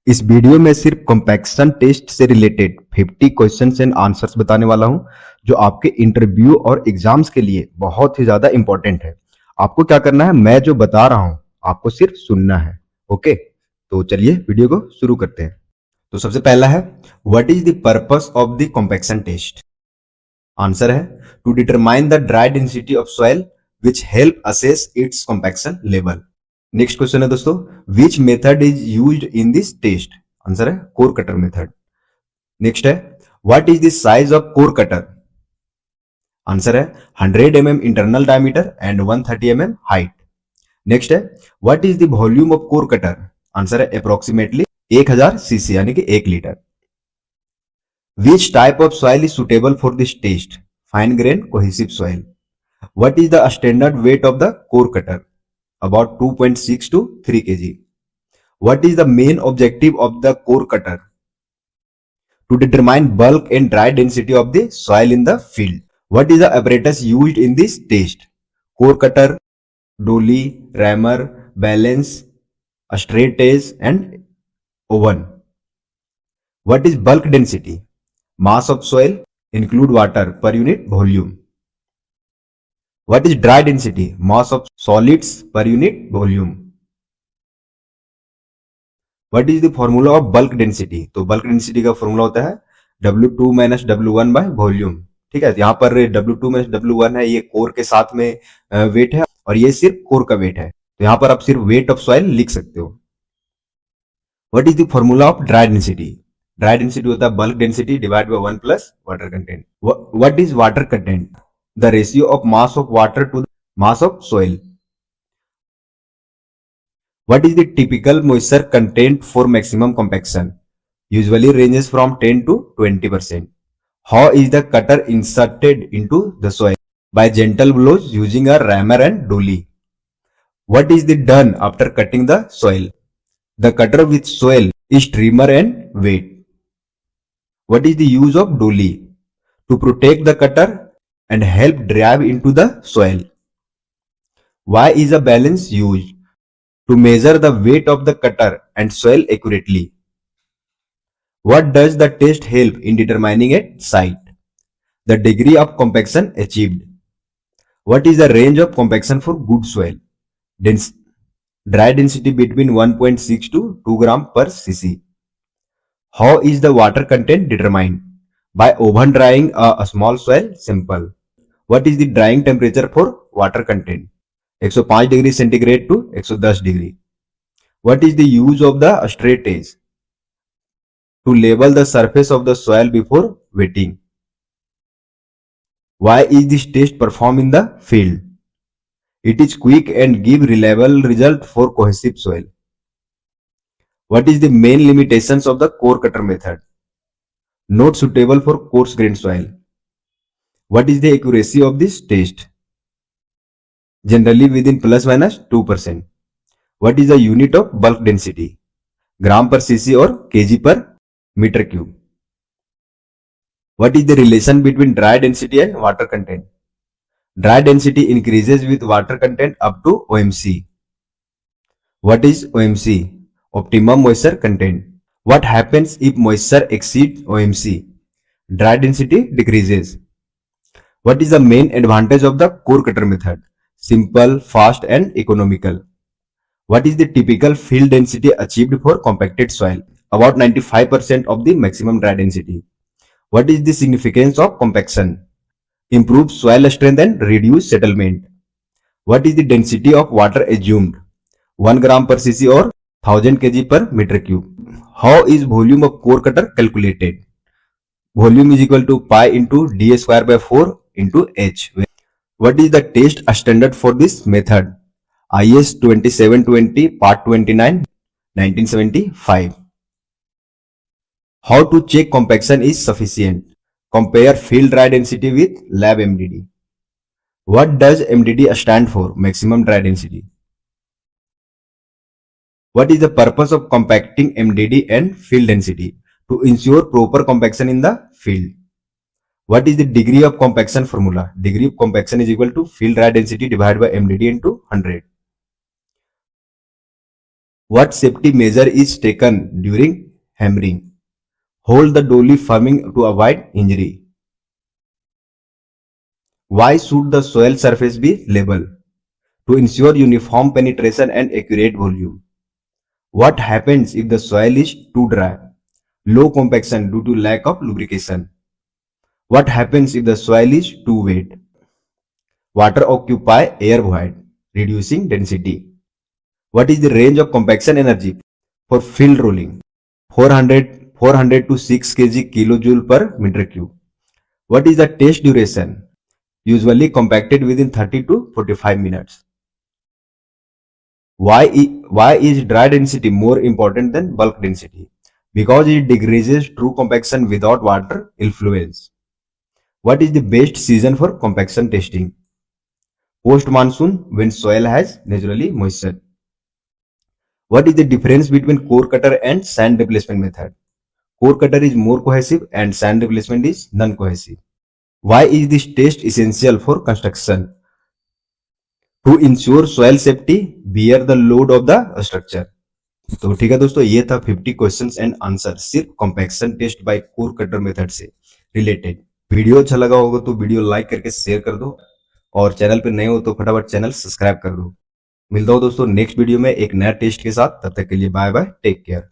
इस वीडियो में सिर्फ कॉम्पैक्शन टेस्ट से रिलेटेड 50 क्वेश्चंस एंड आंसर्स बताने वाला हूं जो आपके इंटरव्यू और एग्जाम्स के लिए बहुत ही ज्यादा इंपॉर्टेंट है। आपको क्या करना है, मैं जो बता रहा हूं आपको सिर्फ सुनना है। ओके, तो चलिए वीडियो को शुरू करते हैं। तो सबसे पहला है, what is the purpose of the compaction test? Answer है to determine the dry density of soil which help assess its compaction level. Next question है दोस्तों, which method is used in this test? Answer है core cutter method. Next है, what is the size of core cutter? Answer है 100 mm internal diameter and 130 mm height. Next है, what is the volume of core cutter? Answer है approximately 1000 cc यानी कि 1 litre. Which type of soil is suitable for this test? Fine grain cohesive soil. What is the standard weight of the core cutter? About 2.6 to 3 kg. What is the main objective of the core cutter? To determine bulk and dry density of the soil in the field. What is the apparatus used in this test? Core cutter, dolly, rammer, balance, a straight edge and oven. What is bulk density? Mass of soil, include water, per unit volume. What is dry density? Mass of solids per unit volume. What is the formula of bulk density? तो bulk density का formula होता है W2 minus W1 by volume। ठीक है, यहाँ पर W2 minus W1 है, ये कोर के साथ में वेट है और ये सिर्फ कोर का वेट है, तो यहाँ पर आप सिर्फ वेट ऑफ सॉइल लिख सकते हो। What is the formula of dry density? Dry density होता है bulk density divide by 1 plus water content. What is water content? The ratio of mass of water to the mass of soil. What is the typical moisture content for maximum compaction? Usually ranges from 10 to 20%। How is the cutter inserted into the soil? By gentle blows using a rammer and dolly. What is the done after cutting the soil? The cutter with soil is trimmer and weight. What is the use of dolly? To protect the cutter and help drive into the soil. Why is a balance used? To measure the weight of the cutter and soil accurately. What does the test help in determining its site? The degree of compaction achieved. What is the range of compaction for good soil? Dry density between 1.6 to 2 gram per cc. How is the water content determined? By oven drying a small soil? Simple. What is the drying temperature for water content? 105 degree centigrade to 110 degree. What is the use of the straight edge? To level the surface of the soil before wetting. Why is this test performed in the field? It is quick and give reliable result for cohesive soil. What is the main limitations of the core cutter method? Not suitable for coarse grained soil. What is the accuracy of this test? Generally within plus minus 2%. What is the unit of bulk density? Gram per cc or kg per meter cube. What is the relation between dry density and water content? Dry density increases with water content up to OMC. What is OMC? Optimum moisture content. What happens if moisture exceeds OMC? Dry density decreases. What is the main advantage of the core cutter method? Simple, fast and economical. What is the typical field density achieved for compacted soil? About 95% of the maximum dry density. What is the significance of compaction? Improve soil strength and reduce settlement. What is the density of water assumed? 1 gram per cc or 1000 kg per meter cube. How is volume of core cutter calculated? Volume is equal to pi into d square by 4 into h. What is the test standard for this method? IS 2720 part 29 1975. How to check compaction is sufficient? Compare field dry density with lab MDD. What does MDD stand for? Maximum dry density. What is the purpose of compacting MDD and field density? To ensure proper compaction in the field. What is the degree of compaction formula? Degree of compaction is equal to field dry density divided by MDD into 100. What safety measure is taken during hammering? Hold the dolly firming to avoid injury. Why should the soil surface be level? To ensure uniform penetration and accurate volume. What happens if the soil is too dry? Low compaction due to lack of lubrication. What happens if the soil is too wet? Water occupy air void, reducing density. What is the range of compaction energy for field rolling? 400 to 6 kg kilojoule per meter cube. What is the test duration? Usually compacted within 30 to 45 minutes. Why is dry density more important than bulk density? Because it decreases true compaction without water influence. What is the best season for compaction testing? Post monsoon, when soil has naturally moisture. What is the difference between core cutter and sand replacement method? Core cutter is more cohesive and sand replacement is non-cohesive. Why is this test essential for construction? To ensure soil safety, bear the load of the structure. तो ठीक है दोस्तों, ये था 50 questions and answer सिर्फ compaction test by core cutter method से रिलेटेड। Video अच्छा लगा होगा तो वीडियो लाइक करके शेयर कर दो, और चैनल पे नए हो तो फटाफट चैनल सब्सक्राइब कर दो। मिलता हूं दोस्तों नेक्स्ट वीडियो में एक नया टेस्ट के साथ, तब तक के लिए बाय बाय, टेक केयर।